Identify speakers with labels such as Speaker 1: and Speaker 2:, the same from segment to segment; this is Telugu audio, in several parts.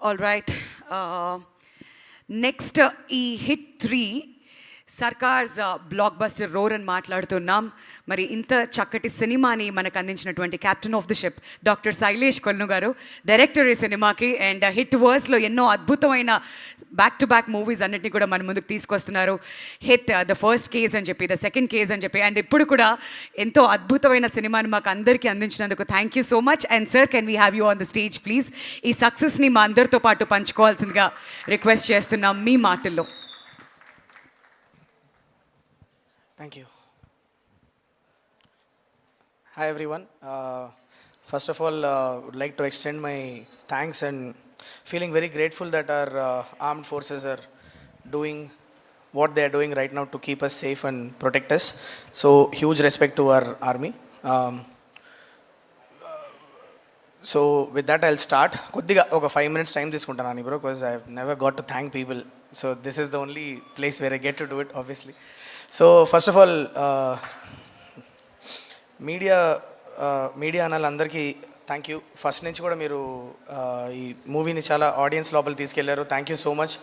Speaker 1: ఆల్ రైట్, నెక్స్ట్ ఈ hit 3 Sarkar's blockbuster roar అని మాట్లాడుతున్నాం. మరి ఇంత చక్కటి సినిమాని మనకు అందించినటువంటి captain of the ship doctor Sailesh Kollu garu, director ఈ సినిమాకి, అండ్ హిట్ వర్స్లో ఎన్నో అద్భుతమైన బ్యాక్ టు బ్యాక్ మూవీస్ అన్నింటినీ కూడా మన ముందుకు తీసుకొస్తున్నారు. హిట్ ద ఫస్ట్ కేజ్ అని చెప్పి, ద సెకండ్ కేజ్ అని చెప్పి, అండ్ ఇప్పుడు కూడా ఎంతో అద్భుతమైన సినిమాని మాకు అందరికీ అందించినందుకు thank you so much. And sir, can we have you on the stage please? ఈ సక్సెస్ని మా అందరితో పాటు పంచుకోవాల్సిందిగా రిక్వెస్ట్ చేస్తున్నాం మీ మాటల్లో.
Speaker 2: Thank you. Hi everyone. First of all, would like to extend my thanks and feeling very grateful that our armed forces are doing what they are doing right now to keep us safe and protect us. So huge respect to our army. So with that I'll start. Koddiga oka 5 minutes time తీసుకుంటాను bro, because I've never got to thank people. So this is the only place where I get to do it, obviously. So first of all media అన్నలందరికీ థ్యాంక్ యూ. ఫస్ట్ నుంచి కూడా మీరు ఈ మూవీని చాలా ఆడియన్స్ లోపల తీసుకెళ్లారు. Thank you so much.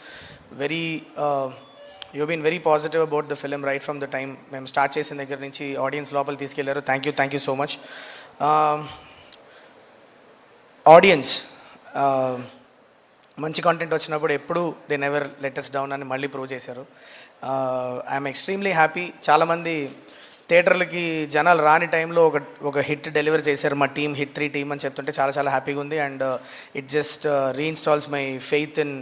Speaker 2: You been very positive about the film right from the time. మేము స్టార్ట్ చేసిన దగ్గర నుంచి ఆడియన్స్ లోపల తీసుకెళ్లారు. Thank you so much. Audience మంచి కంటెంట్ వచ్చినప్పుడు ఎప్పుడు they never let us down అని మళ్ళీ ప్రూవ్ చేశారు. I'm extremely happy. చాలామంది థియేటర్లకి జనాలు రాని టైంలో ఒక హిట్ డెలివర్ చేశారు మా టీమ్, హిట్ 3 టీమ్ అని చెప్తుంటే చాలా హ్యాపీగా ఉంది. And it just reinstalls my faith in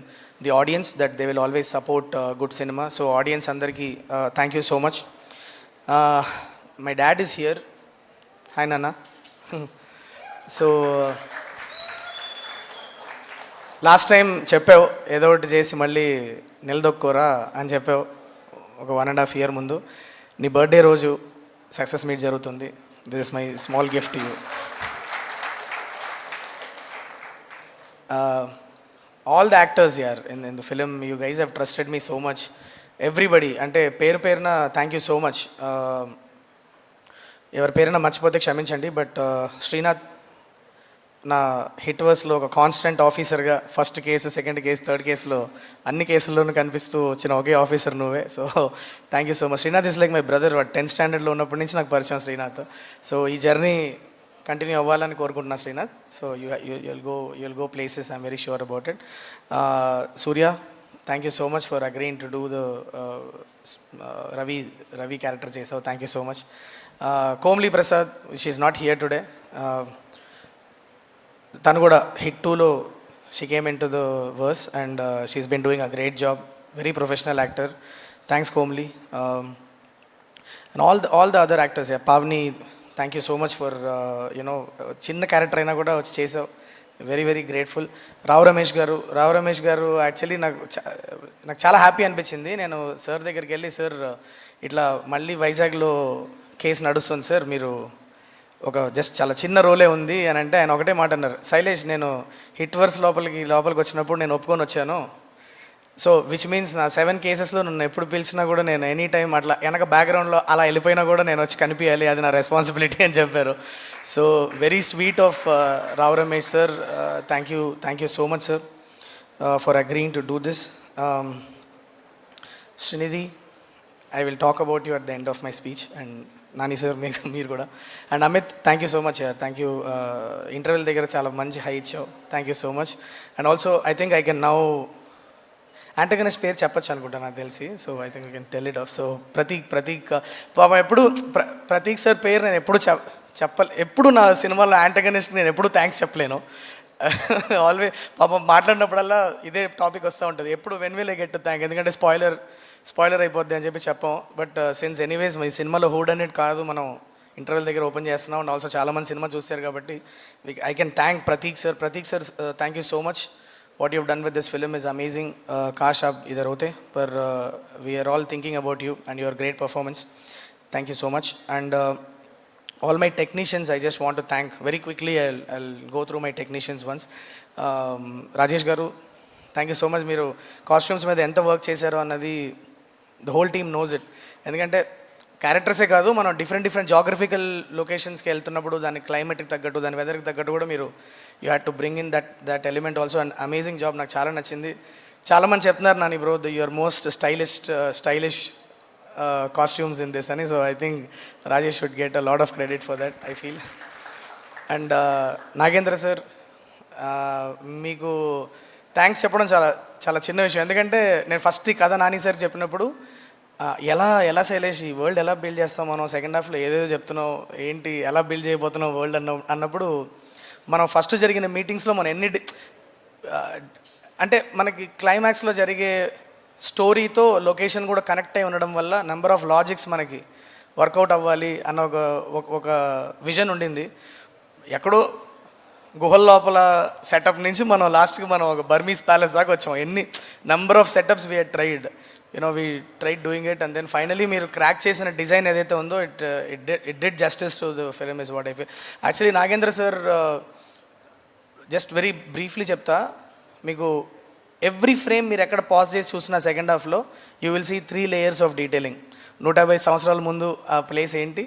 Speaker 2: the audience that they will always support good cinema. So audience అందరికీ thank you so much. My dad is here. Hi నాన్న. సో లాస్ట్ టైం చెప్పావు ఏదో ఒకటి చేసి మళ్ళీ నిలదొక్కోరా అని చెప్పావు ఒక 1.5 year ముందు. నీ బర్త్డే రోజు సక్సెస్ మీట్ జరుగుతుంది. This is my small gift you. All the actors are in the film, you guys have trusted me so much. Everybody, అంటే పేరున థ్యాంక్ యూ సో మచ్. ఎవరి పేరున మర్చిపోతే క్షమించండి. బట్ శ్రీనాథ్ నా హిట్ వర్స్లో ఒక కాన్స్టెంట్ ఆఫీసర్గా, first case, second case, third కేసులో అన్ని కేసుల్లోనూ కనిపిస్తూ వచ్చిన ఒకే ఆఫీసర్ నువ్వే. So thank you so much. Srinath is like my brother. 10th standardలో ఉన్నప్పటి నుంచి నాకు పరిచయం శ్రీనాథ్. సో ఈ జర్నీ కంటిన్యూ అవ్వాలని కోరుకుంటున్నా Srinath. So you'll go places, I'm very sure about it. Surya, thank you so much for agreeing to do the Ravi character చేసావు. Thank you so much. Komali Prasad, she is not here today. తను కూడా హిట్ 2లో she came in to the verse and she's been doing a great job. Very professional actor. Thanks Komali. And all the other actors. Pavani, thank you so much for you know చిన్న క్యారెక్టర్ అయినా కూడా వచ్చి చేసావు. Very grateful. రావు రమేష్ గారు యాక్చువల్లీ నాకు చాలా హ్యాపీ అనిపించింది. నేను సార్ దగ్గరికి వెళ్ళి, సార్ ఇట్లా మళ్ళీ వైజాగ్లో కేసు నడుస్తుంది సార్, మీరు ఒక జస్ట్ చాలా చిన్న రోలే ఉంది అని అంటే ఆయన ఒకటే మాట అన్నారు, శైలేష్ నేను హిట్ వర్స్ లోపలికి వచ్చినప్పుడు నేను ఒప్పుకొని వచ్చాను. సో విచ్ మీన్స్ నా 7 కేసెస్లో నన్ను ఎప్పుడు పిలిచినా కూడా నేను ఎనీ టైం అట్లా వెనక బ్యాక్గ్రౌండ్లో అలా వెళ్ళిపోయినా కూడా నేను వచ్చి కనిపించాలి, అది నా రెస్పాన్సిబిలిటీ అని చెప్పారు. So very sweet of Rao Ramesh sir. Thank you so much sir for agreeing to do this. Srinidhi, I will talk about you at the end of my speech. And Nani sir, మీరు కూడా. And Amit, thank you so much యార్. Thank you. ఇంటర్వ్యూల దగ్గర చాలా మంచి హై ఇచ్చావు. Thank you so much. And also I think I can now antagonist పేరు చెప్పచ్చు అనుకుంటా నాకు తెలిసి. So I think I can tell it of. So Prateek పాపం ఎప్పుడు ప్రతీక్ సార్ పేరు నేను ఎప్పుడు నా సినిమాలో యాంటగనిస్ట్ నేను ఎప్పుడు థ్యాంక్స్ చెప్పలేను. ఆల్వేస్ పాపం మాట్లాడినప్పుడల్లా ఇదే టాపిక్ వస్తూ ఉంటుంది. ఎప్పుడు when will I get to thank, ఎందుకంటే స్పాయిలర్ అయిపోద్ది అని చెప్పి చెప్పాం. బట్ సిన్స్ ఎనీవేస్ ఈ సినిమాలో హూడ్ అనేది కాదు, మనం ఇంటర్వెల్ దగ్గర ఓపెన్ చేస్తున్నాం. అండ్ ఆల్సో చాలామంది సినిమా చూస్తారు కాబట్టి I can thank Prateek sir. Thank you so much. What you've done with this film is amazing. काश आप इधर होते, पर we are all thinking about you and your great performance. Thank you so much. And all my technicians, I just want to thank very quickly. I'll go through my technicians once. Rajesh garu, thank you so much. మీరు కాస్ట్యూమ్స్ మీద ఎంత వర్క్ చేశారో అన్నది the whole team knows it. ఎందుకంటే క్యారెక్టర్సే కాదు, మనం డిఫరెంట్ జాగ్రఫికల్ లొకేషన్స్కి వెళ్తున్నప్పుడు దాని క్లైమేట్కి తగ్గట్టు, దాని వెదర్కి తగ్గట్టు కూడా మీరు you had to bring in that element also. And amazing job, నాకు చాలా నచ్చింది. చాలామంది చెప్తున్నారు Nani bro your most stylish costumes in this అని. So I think Rajesh should get a lot of credit for that, I feel. And Nagendra sir, మీకు థ్యాంక్స్ చెప్పడం చాలా చాలా చిన్న విషయం. ఎందుకంటే నేను ఫస్ట్ ఈ కథ నాని సార్ చెప్పినప్పుడు ఎలా శైలేష్ ఈ వరల్డ్ ఎలా బిల్డ్ చేస్తాం మనం, సెకండ్ హాఫ్లో ఏదేదో చెప్తున్నావు ఏంటి, ఎలా బిల్డ్ చేయబోతున్నావు వరల్డ్ అన్నప్పుడు మనం ఫస్ట్ జరిగిన మీటింగ్స్లో మనం అంటే మనకి క్లైమాక్స్లో జరిగే స్టోరీతో లొకేషన్ కూడా కనెక్ట్ అయి ఉండడం వల్ల నెంబర్ ఆఫ్ లాజిక్స్ మనకి వర్కౌట్ అవ్వాలి అన్న ఒక విజన్ ఉండింది. ఎక్కడో గుహల లోపల సెటప్ నుంచి మనం లాస్ట్కి మనం ఒక బర్మీస్ ప్యాలెస్ దాకా వచ్చాం. ఎన్ని number of setups we had tried, we tried doing it. And then finally మీరు క్రాక్ చేసిన డిజైన్ ఏదైతే ఉందో it did justice to the film is what I feel. Actually Nagendra sir, just very briefly చెప్తా మీకు, ఎవ్రీ ఫ్రేమ్ మీరు ఎక్కడ పాజ్ చేసి చూసిన సెకండ్ హాఫ్లో you will see 3 layers of detailing. 150 సంవత్సరాల ముందు ఆ ప్లేస్ ఏంటి,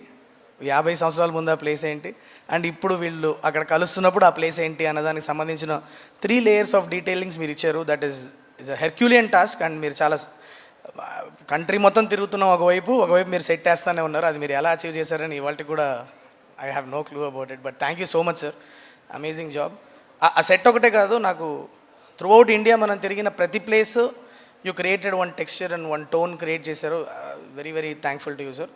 Speaker 2: 50 సంవత్సరాల ముందు ఆ ప్లేస్ ఏంటి, అండ్ ఇప్పుడు వీళ్ళు అక్కడ కలుస్తున్నప్పుడు ఆ ప్లేస్ ఏంటి అన్నదానికి సంబంధించిన 3 layers ఆఫ్ డీటెయిలింగ్స్ మీరు ఇచ్చారు. That is a herculean task. And మీరు చాలా కంట్రీ మొత్తం తిరుగుతున్నాం, ఒకవైపు మీరు సెట్ వేస్తూనే ఉన్నారు. అది మీరు ఎలా అచీవ్ చేశారని ఇవాళకి కూడా I have no clue about it. But thank you so much sir, amazing job. ఆ సెట్ ఒకటే కాదు, నాకు త్రూ అవుట్ ఇండియా మనం తిరిగిన ప్రతి place you created one texture and one tone create చేశారు. Very very thankful to you sir.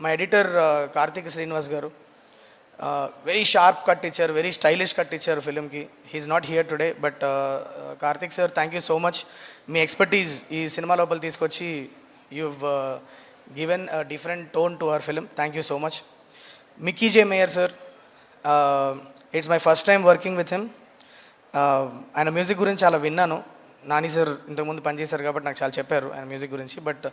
Speaker 2: మా ఎడిటర్ కార్తిక్ శ్రీనివాస్ గారు వెరీ షార్ప్ కట్ ఇచ్చారు, వెరీ స్టైలిష్ కట్ ఇచ్చారు ఫిలింకి. He's not here today, but Karthik sir thank you so much. Me expertise ఈ సినిమా లోపల తీసుకొచ్చి you've given a different tone to our film. Thank you so much. Mickey J. Mayer sir, it's my first time working with him. ఆయన మ్యూజిక్ గురించి చాలా విన్నాను. నాని సార్ ఇంతకుముందు పనిచేశారు కాబట్టి నాకు చాలా చెప్పారు ఆయన మ్యూజిక్ గురించి. But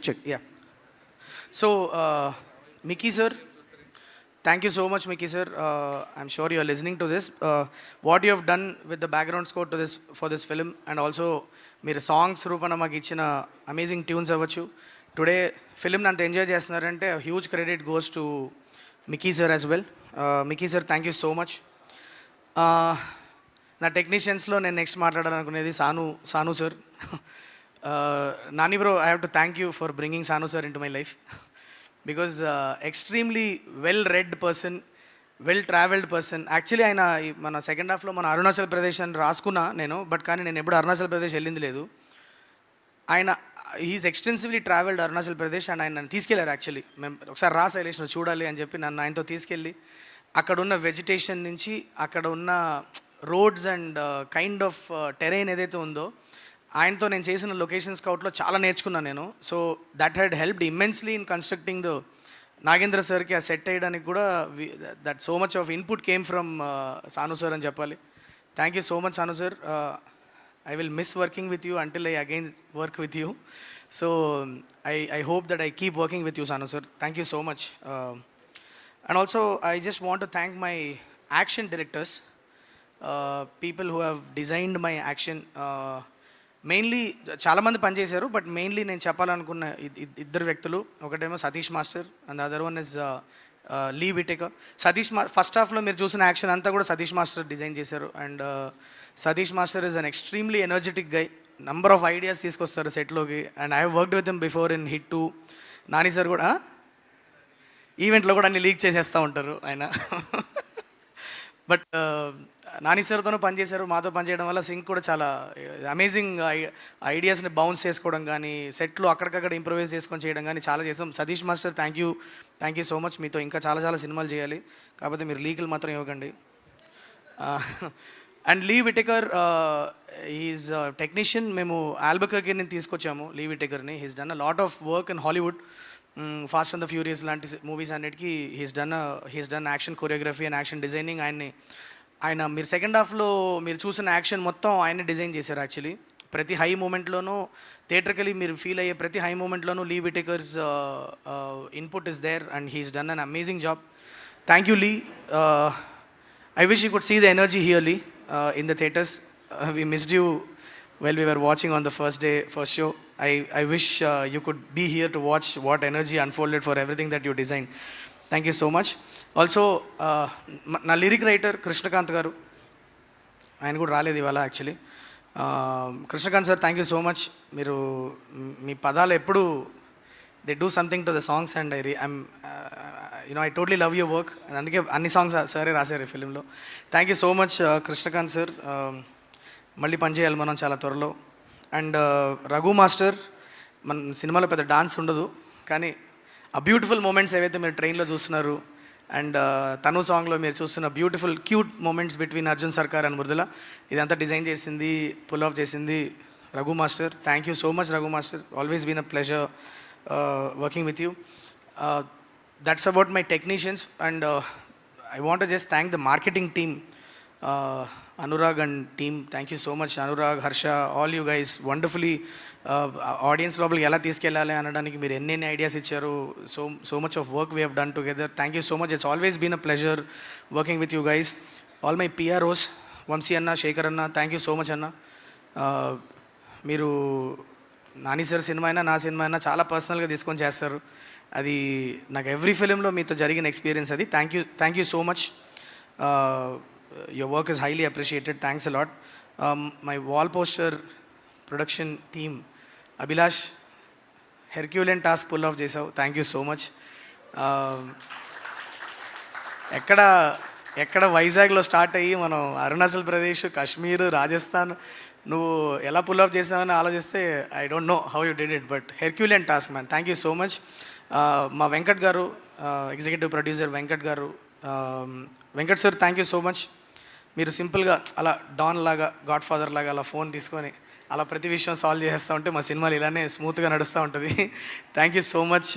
Speaker 2: check, yeah. So Mickey sir, thank you so much Mickey sir. I'm sure you are listening to this. What you have done with the background score to this for this film, and also మీరు సాంగ్స్ రూపంలో మాకు ఇచ్చిన అమేజింగ్ ట్యూన్స్ అవ్వచ్చు. టుడే ఫిలింని అంత ఎంజాయ్ చేస్తున్నారంటే huge credit goes to Mickey sir as well. Mickey sir thank you so much. నా టెక్నీషియన్స్లో నేను నెక్స్ట్ మాట్లాడాలనుకునేది Sanu sir. Nani bro, I have to thank you for bringing Sanu sir into my life because extremely well read person, well traveled person. Actually ఆయన మన సెకండ్ హాఫ్లో మన అరుణాచల్ ప్రదేశ్ అని రాసుకున్నా నేను, బట్ కానీ నేను ఎప్పుడు అరుణాచల్ ప్రదేశ్ వెళ్ళింది లేదు. ఆయన he's extensively travelled Arunachal Pradesh and ఆయన నన్ను తీసుకెళ్లారు. యాక్చువల్లీ మేము ఒకసారి రా శైలేష్ నువ్వు చూడాలి అని చెప్పి నన్ను ఆయనతో తీసుకెళ్ళి అక్కడ ఉన్న వెజిటేషన్ నుంచి అక్కడ ఉన్న roads and kind of terrain ఏదైతే ఉందో ఆయనతో నేను చేసిన లొకేషన్ స్కౌట్లో చాలా నేర్చుకున్నాను నేను. So that had helped immensely in constructing the Nagendra సార్కి ఆ సెట్ అయ్యడానికి కూడా that so much of input came from Sanu sir అని చెప్పాలి. Thank you so much Sanu sir. I will miss working with you until I again work with you. So I hope that I keep working with you, Sanu sir. Thank you so much. And also I just want to thank my action directors, people who have designed my action. Mainly చాలామంది పనిచేశారు, బట్ మెయిన్లీ నేను చెప్పాలనుకున్న ఇద్దరు వ్యక్తులు, ఒకటేమో Satish master and other one is Lee Whitaker. First హాఫ్లో మీరు చూసిన యాక్షన్ అంతా కూడా సతీష్ మాస్టర్ డిజైన్ చేశారు. And Satish master is an extremely energetic guy, number of ideas తీసుకొస్తారు సెట్లోకి. And I have worked with him before in hit 2. Nani sir కూడా ఈవెంట్లో కూడా అన్ని లీక్ చేసేస్తూ ఉంటారు ఆయన. బట్ నాని సార్తోనూ పనిచేశారు, మాతో పనిచేయడం వల్ల సింక్ కూడా చాలా అమేజింగ్ ఐడియాస్ని బౌన్స్ చేసుకోవడం కానీ, సెట్లు అక్కడికక్కడ ఇంప్రూవైజ్ చేసుకొని చేయడం కానీ చాలా చేసాం. Satish master thank you so much. మీతో ఇంకా చాలా చాలా సినిమాలు చేయాలి, కాకపోతే మీరు లీకులు మాత్రం ఇవ్వకండి. And Lee Whitaker is technician. మేము ఆల్బకర్కి తీసుకొచ్చాము లీ విటేకర్ని. He's done a lot of work in Hollywood. Fast and the Furious లాంటి మూవీస్ అన్నిటికీ హీస్ డన్ action choreography and action designing. ఆయన మీరు సెకండ్ హాఫ్లో మీరు చూసిన యాక్షన్ మొత్తం ఆయనే డిజైన్ చేశారు. యాక్చువల్లీ ప్రతి హై మూమెంట్లోనూ థియేటర్కలీ మీరు ఫీల్ అయ్యే ప్రతి హై మూమెంట్లోనూ Lee Whitaker's input is there and he's done an amazing job. Thank you Lee. I wish you could see the energy here, Lee, in the theatres. We missed you while we were watching on the first show. I wish you could be here to watch what energy unfolded for everything that you designed. Thank you so much. Also, నా లిరిక్ రైటర్ కృష్ణకాంత్ గారు, ఆయన కూడా రాలేదు ఇవాళ actually. Krishnakanth sir, thank you so much. మీరు మీ పదాలు ఎప్పుడు they do something to the songs and I totally love your work. అందుకే అన్ని సాంగ్స్ సరే రాశారు ఈ ఫిలింలో. Thank you so much Krishnakanth sir. మళ్ళీ పనిచేయాలి మనం చాలా త్వరలో. అండ్ రఘు మాస్టర్, మన సినిమాలో పెద్ద డాన్స్ ఉండదు, కానీ ఆ బ్యూటిఫుల్ మూమెంట్స్ ఏవైతే మీరు ట్రైన్లో చూస్తున్నారు అండ్ తను సాంగ్లో మీరు చూస్తున్న beautiful cute moments between Arjun Sarkar and Mrudula, ఇదంతా డిజైన్ చేసింది, పుల్ ఆఫ్ చేసింది Raghu master. Thank you so much Raghu master. Always been a pleasure working with you. That's about my technicians, and I want to just thank the marketing team, Anurag and team. Thank you so much, Anurag, Harsha, all you guys wonderfully audience లోపలికి ఎలా తీసుకెళ్ళాలి అనడానికి మీరు ఎన్ని ఐడియాస్ ఇచ్చారు. So much of work we have done together. Thank you so much. It's always been a pleasure working with you guys. All my PROs, Vamsi anna, Shekhar అన్న, థ్యాంక్ యూ సో మచ్ అన్న. మీరు నాని సార్ సినిమా అయినా నా సినిమా అయినా చాలా పర్సనల్గా తీసుకొని చేస్తారు. అది నాకు ఎవ్రీ ఫిలింలో మీతో జరిగిన ఎక్స్పీరియన్స్ అది. Thank you so much. Your work is highly appreciated. Thanks a lot. My wall poster production team, Abhilash, herculean task pull off చేసావు. Thank you so much. ఎక్కడ వైజాగ్లో స్టార్ట్ అయ్యి మనం అరుణాచల్ ప్రదేశ్, కాశ్మీర్, రాజస్థాన్, నువ్వు ఎలా పుల్ ఆఫ్ చేసావని ఆలోచిస్తే I don't know how you did it, but Herculean task man. Thank you so much. మా వెంకట్ గారు, ఎగ్జిక్యూటివ్ ప్రొడ్యూసర్ వెంకట్ గారు, Venkat sir thank you so much. మీరు సింపుల్గా అలా డాన్ లాగా, గాడ్ ఫాదర్ లాగా అలా ఫోన్ తీసుకొని అలా ప్రతి విషయం సాల్వ్ చేస్తూ ఉంటే మా సినిమాలు ఇలానే స్మూత్గా నడుస్తూ ఉంటుంది. Thank you so much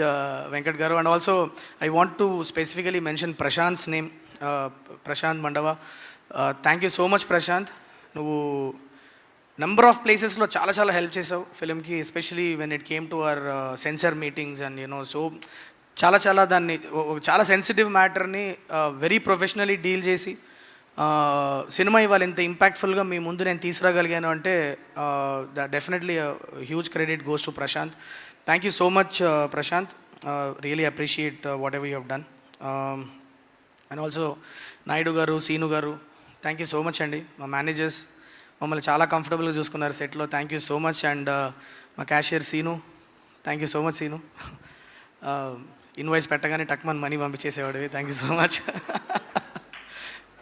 Speaker 2: Venkat గారు. And also I want to specifically mention Prashanth's name, Prashanth Mandava. Thank you so much Prashanth. నువ్వు నెంబర్ ఆఫ్ ప్లేసెస్లో చాలా హెల్ప్ చేసావు ఫిలింకి, especially when it came to our censor meetings and so చాలా దాన్ని చాలా సెన్సిటివ్ మ్యాటర్ని వెరీ ప్రొఫెషనలీ డీల్ చేసి సినిమా ఇవాళ ఇంత ఇంపాక్ట్ఫుల్గా మీ ముందు నేను తీసుకురాగలిగాను అంటే definitely huge credit goes to Prashanth. Thank you so much Prashanth. Really appreciate what ever you have done. And also Naidu garu, Seenu గారు, థ్యాంక్ యూ సో మచ్ అండి. మా మేనేజర్స్ మమ్మల్ని చాలా కంఫర్టబుల్గా చూసుకున్నారు సెట్లో. Thank you so much. And మా cashier Seenu, thank you so much Seenu. Invoice పెట్టగానే టక్మన్ మనీ పంపించేసేవాడివి. Thank you so much.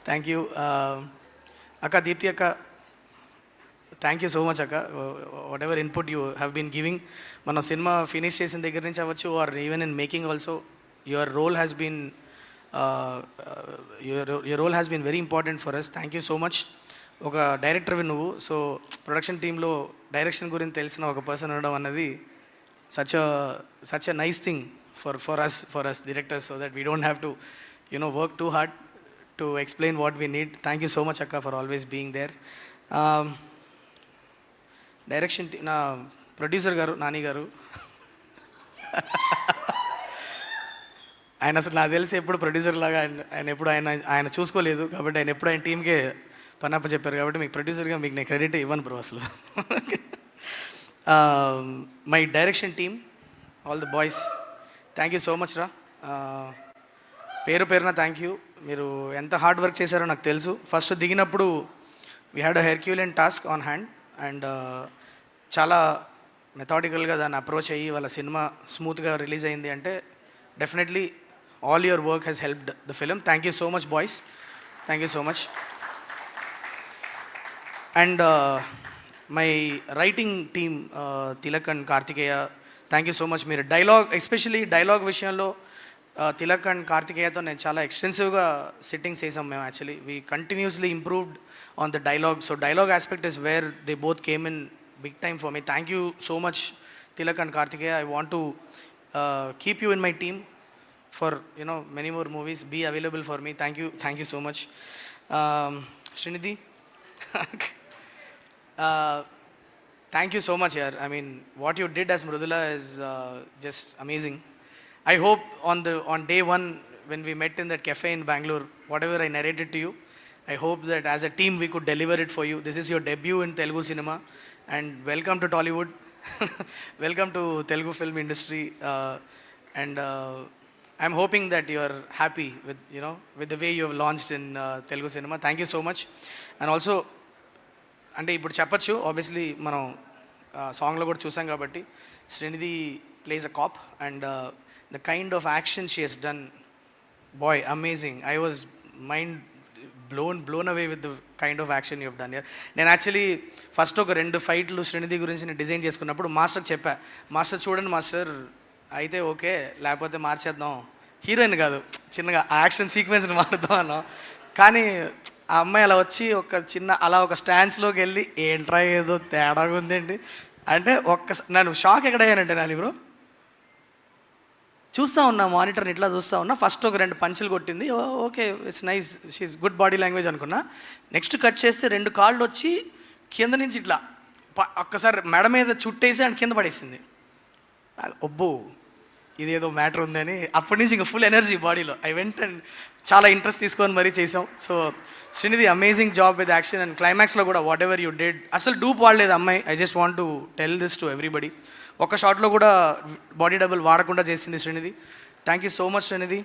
Speaker 2: Thank you అక్క, దీప్తి అక్క, థ్యాంక్ యూ సో మచ్ అక్క. What input you have been giving, మన సినిమా ఫినిష్ చేసిన దగ్గర నుంచి అవ్వచ్చు or even in making also, your role has been very important for us. Thank you so much. ఒక డైరెక్టర్వి నువ్వు, సో ప్రొడక్షన్ టీంలో డైరెక్షన్ గురించి తెలిసిన ఒక పర్సన్ ఉండడం అన్నది such a nice thing for us directors, so that we don't have to work too hard to explain what we need. Thank you so much అక్క for always being there. Direction నా ప్రొడ్యూసర్ గారు, నాని గారు, ఆయన అసలు నాకు తెలిసి ఎప్పుడు ప్రొడ్యూసర్ లాగా ఆయన ఎప్పుడు ఆయన చూసుకోలేదు, కాబట్టి ఆయన ఎప్పుడు ఆయన టీంకే పనప్ప చెప్పారు, కాబట్టి మీకు ప్రొడ్యూసర్గా మీకు నేను క్రెడిట్ ఇవ్వను బ్రో అసలు. My direction team, all the boys, thank you so much రా. పేరున థ్యాంక్ యూ. మీరు ఎంత హార్డ్ వర్క్ చేశారో నాకు తెలుసు. ఫస్ట్ దిగినప్పుడు we had a Herculean task on hand and చాలా మెథాడికల్గా దాన్ని అప్రోచ్ అయ్యి వాళ్ళ సినిమా స్మూత్గా రిలీజ్ అయింది అంటే definitely all your work has helped the film. Thank you so much boys, thank you so much. And my writing team Tilak and Karthikeya, thank you so much. మీరు డైలాగ్, ఎస్పెషలీ డైలాగ్ విషయంలో తిలక్ అండ్ కార్తికేయతో నేను చాలా ఎక్స్టెన్సివ్గా సిట్టింగ్స్ చేసాం మేము. Actually we continuously improved on the dialogue. So dialogue aspect is where they both came in big time for me. Thank you so much Tilak and Karthikeya. I want to keep you in my team for many more movies. Be available for me. Thank you so much. Srinidhi, thank you so much yaar. I mean, what you did as Mrudula is just amazing. I hope on day one when we met in that cafe in Bangalore, whatever I narrated to you, I hope that as a team we could deliver it for you. This is your debut in Telugu cinema, and welcome to Tollywood. Welcome to Telugu film industry, and I'm hoping that you are happy with the way you have launched in Telugu cinema. Thank you so much. And also, అంటే ఇప్పుడు చెప్పచ్చు, ఆబ్వియస్లీ మనం సాంగ్లో కూడా చూసాం కాబట్టి, Srinidhi plays a cop and the kind of action she has done, boy amazing. I was mind blown away with the kind of action you have done here. నేను యాక్చువల్లీ ఫస్ట్ ఒక 2 ఫైట్లు శ్రీనిధి గురించి నేను డిజైన్ చేసుకున్నప్పుడు మాస్టర్ చెప్పా, మాస్టర్ చూడండి మాస్టర్, అయితే ఓకే, లేకపోతే మార్చేద్దాం, హీరోయిన్ కాదు చిన్నగా ఆ యాక్షన్ సీక్వెన్స్ని మారుద్దాం అన్నాం. కానీ ఆ అమ్మాయి అలా వచ్చి ఒక స్టాండ్స్లోకి వెళ్ళి ఏంట్రా ఏదో తేడాగా ఉందండి అంటే నన్ను షాక్ ఎక్కడయ్యానంటే, నాని బ్రో చూస్తూ ఉన్నా మానిటర్ని ఇట్లా చూస్తూ ఉన్నా, ఫస్ట్ ఒక 2 పంచులు కొట్టింది, okay it's nice, she's good body language అనుకున్నా. నెక్స్ట్ కట్ చేస్తే 2 కాళ్ళు వచ్చి కింద నుంచి ఇట్లా ఒక్కసారి మెడ మీద చుట్టేసి అండ్ కింద పడేసింది. ఒబ్బో ఇదేదో మ్యాటర్ ఉందని అప్పటి నుంచి ఇంకా ఫుల్ ఎనర్జీ బాడీలో. ఐ వెంట్ అండ్ చాలా ఇంట్రెస్ట్ తీసుకొని మరీ చేసాం. So Srinidhi amazing job with action and క్లైమాక్స్లో కూడా వాట్ ఎవర్ యూ డిడ్, అసలు డూప్ వాడలేదు అమ్మాయి. I just want to tell this to everybody. ఒక షాట్లో కూడా బాడీ డబుల్ వాడకుండా చేసింది Srinidhi. Thank you so much Srinidhi.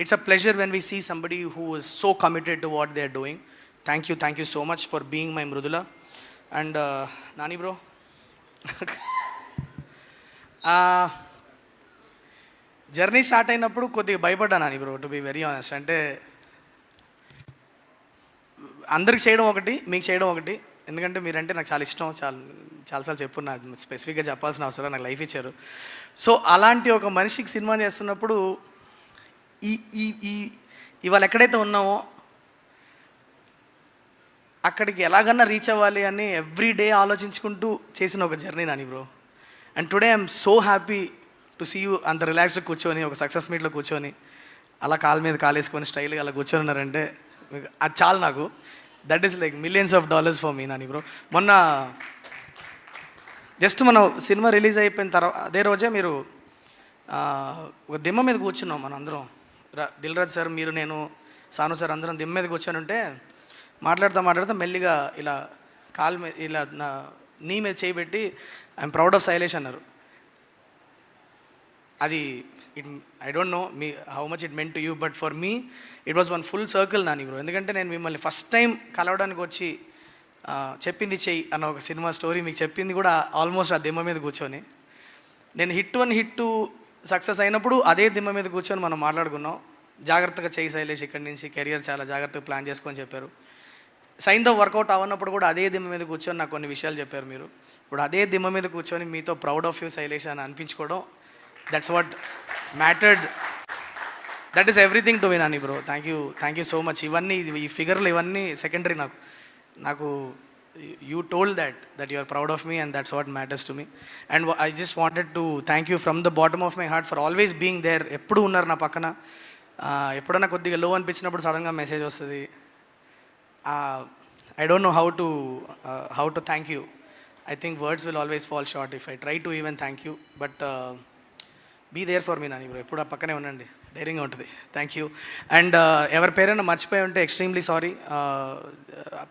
Speaker 2: It's a pleasure when we see somebody who is so committed to what they are doing. Thank you so much for being my Mrudula. And Nani bro, journey start అయినప్పుడు కొద్దిగా భయపడ్డాను అని bro, to be very honest. అంటే అందరికి చేయడం ఒకటి, మీకు చేయడం ఒకటి, ఎందుకంటే మీరంటే నాకు చాలా ఇష్టం, చాలాసార్లు చెప్పున్నా, స్పెసిఫిక్గా చెప్పాల్సిన అవసరం, నాకు లైఫ్ ఇచ్చారు. సో అలాంటి ఒక మనిషికి సినిమా చేస్తున్నప్పుడు ఇవాళ ఎక్కడైతే ఉన్నామో అక్కడికి ఎలాగన్నా రీచ్ అవ్వాలి అని ఎవ్రీ డే ఆలోచించుకుంటూ చేసిన ఒక journey Nani bro. And today I'm so happy to see you అంత రిలాక్స్డ్గా కూర్చొని ఒక సక్సెస్ మీట్లో కూర్చొని అలా కాలు మీద కాలేసుకొని స్టైల్గా అలా కూర్చొని ఉన్నారంటే అది చాలు నాకు. That is like $millions for me Nani bro. మొన్న జస్ట్ మనం సినిమా రిలీజ్ అయిపోయిన తర్వాత అదే రోజే మీరు ఒక దిమ్మ మీద కూర్చున్నాం మనం అందరం, దిల్ రాజు సార్, మీరు, నేను, సాను సార్ అందరం దిమ్మ మీద కూర్చొని ఉంటే మాట్లాడుతూ మెల్లిగా ఇలా కాలు మీద ఇలా నీ మీద చేయబెట్టి ఐఎమ్ ప్రౌడ్ ఆఫ్ శైలేష్ అన్నారు. అది I don't know how much it meant to you, but for me it was 1 full circle Nani bro. ఎందుకంటే నేను మిమ్మల్ని ఫస్ట్ టైం కలవడానికి వచ్చి చెప్పింది చెయ్యి అన్న ఒక సినిమా స్టోరీ మీకు చెప్పింది కూడా ఆల్మోస్ట్ ఆ దిమ్మ మీద కూర్చొని. నేను హిట్ 1 హిట్ 2 సక్సెస్ అయినప్పుడు అదే దిమ్మ మీద కూర్చొని మనం మాట్లాడుకున్నాం, జాగ్రత్తగా చెయ్యి శైలేష్, ఇక్కడి నుంచి కెరియర్ చాలా జాగ్రత్తగా ప్లాన్ చేసుకొని చెప్పారు. సైన్తో వర్కౌట్ అవ్వనప్పుడు కూడా అదే దిమ్మ మీద కూర్చొని నాకు కొన్ని విషయాలు చెప్పారు మీరు. ఇప్పుడు అదే దిమ్మ మీద కూర్చొని మీతో ప్రౌడ్ ఆఫ్ యూ శైలేష్ అని అనిపించుకోవడం, that's what mattered. That is everything to me Nani bro. Thank you so much. ఇవన్నీ ఈ ఫిగర్లు ఇవన్నీ సెకండరీ నాకు you told that you are proud of me and that's what matters to me. And I just wanted to thank you from the bottom of my heart for always being there. ఎప్పుడు ఉన్నారు నా పక్కన. ఎప్పుడన్నా కొద్దిగా లో అనిపించినప్పుడు సడన్గా మెసేజ్ వస్తుంది. I don't know how to thank you. I think words will always fall short if I try to even thank you. But be there for me, Nani bro. ఎప్పుడు ఆ పక్కనే ఉండండి, ధైర్యంగా ఉంటుంది. Thank you. అండ్ ఎవరి పేరైనా మర్చిపోయి ఉంటే ఎక్స్ట్రీమ్లీ సారీ.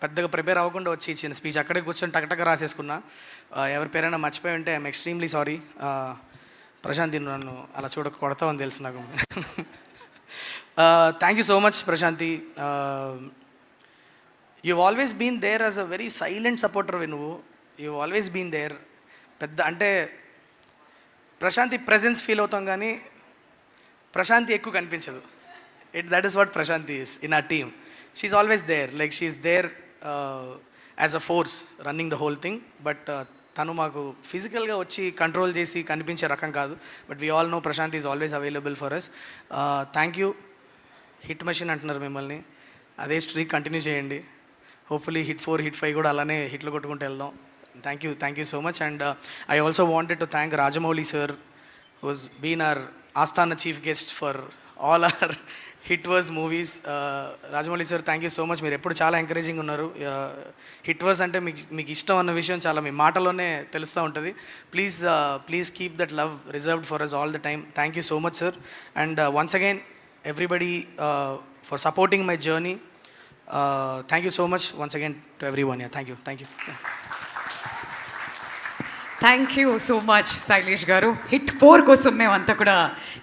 Speaker 2: పెద్దగా ప్రిపేర్ అవ్వకుండా వచ్చి ఇచ్చిన స్పీచ్ అక్కడే కూర్చొని టకటక రాసేసుకున్నా. ఎవరి పేరైనా మర్చిపోయి ఉంటే ఐఎమ్ ఎక్స్ట్రీమ్లీ సారీ. ప్రశాంతి నన్ను అలా కొడతామని తెలుసు నాకు. Thank you so much Prashanthi. you've always been there as a very silent supporter. నువ్వు you've always been there. పెద్ద అంటే ప్రశాంతి ప్రెజెన్స్ ఫీల్ అవుతాం కానీ ప్రశాంతి ఎక్కువ కనిపించదు. That is what Prashanthi is in a team. she's always there. Like she's there as a force running the whole thing. But తను మాకు ఫిజికల్గా వచ్చి కంట్రోల్ చేసి కనిపించే రకం కాదు. But we all know Prashanth is always available for us. Thank you. Hit machine అంటున్నారు మిమ్మల్ని, అదే స్ట్రీక్ కంటిన్యూ చేయండి. హోప్ఫుల్లీ హిట్ 4 హిట్ 5 కూడా అలానే హిట్లు కొట్టుకుంటూ వెళ్దాం. Thank you so much. And I also wanted to thank Rajamouli sir, who's been our Astana chief guest for all our హిట్వర్స్ movies. Rajamouli sir thank you so much. మీరు ఎప్పుడు చాలా ఎంకరేజింగ్ ఉన్నారు. హిట్వర్స్ అంటే మీకు ఇష్టం అన్న విషయం చాలా మీ మాటలోనే తెలుస్తూ ఉంటుంది. Please keep that love reserved for us all the time. Thank you so much sir. And once again everybody for supporting my journey. Thank you so much once again to every one. Thank you.
Speaker 1: Thank you so much Sailesh garu. Hit 4 కోసం మేమంతా కూడా